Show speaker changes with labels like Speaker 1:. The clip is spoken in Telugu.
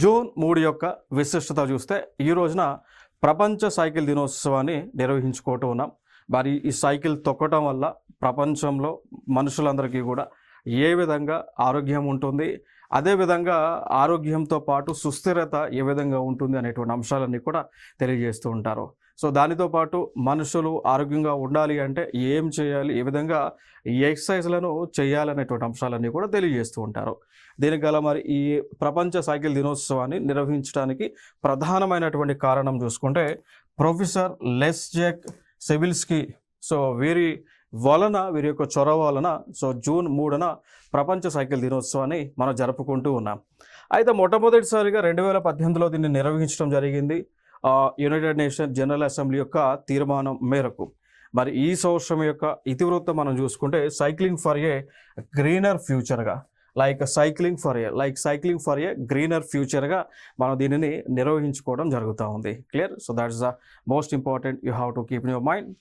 Speaker 1: జూన్ 3 యొక్క విశిష్టత చూస్తే ఈ రోజున ప్రపంచ సైకిల్ దినోత్సవాన్ని నిర్వహించుకుంటూ ఉన్నాం. మరి ఈ సైకిల్ తొక్కటం వల్ల ప్రపంచంలో మనుషులందరికీ కూడా ఏ విధంగా ఆరోగ్యం ఉంటుంది, అదేవిధంగా ఆరోగ్యంతో పాటు సుస్థిరత ఏ విధంగా ఉంటుంది అనేటువంటి అంశాలన్నీ కూడా తెలియజేస్తూ ఉంటారు. సో దానితో పాటు మనుషులు ఆరోగ్యంగా ఉండాలి అంటే ఏం చేయాలి, ఏ విధంగా ఈ ఎక్సర్సైజ్లను చేయాలనేటువంటి అంశాలన్నీ కూడా తెలియజేస్తూ ఉంటారు. దీనికి గల మరి ఈ ప్రపంచ సైకిల్ దినోత్సవాన్ని నిర్వహించడానికి ప్రధానమైనటువంటి కారణం చూసుకుంటే ప్రొఫెసర్ లెస్జెక్ సెవిల్స్కీ వీరి యొక్క చొరవ వలన జూన్ 3న ప్రపంచ సైకిల్ దినోత్సవాన్ని మనం జరుపుకుంటూ ఉన్నాం. అయితే మొట్టమొదటిసారిగా 2018లో దీన్ని నిర్వహించడం జరిగింది యునైటెడ్ నేషన్ జనరల్ అసెంబ్లీ యొక్క తీర్మానం మేరకు. మరి ఈ సంవత్సరం యొక్క ఇతివృత్తం మనం చూసుకుంటే సైక్లింగ్ ఫర్ ఏ గ్రీనర్ ఫ్యూచర్గా సైక్లింగ్ ఫర్ ఏ గ్రీనర్ ఫ్యూచర్గా మనం దీనిని నిర్వహించుకోవడం జరుగుతూ ఉంది. Clear? So that's the most important you have to keep in your mind.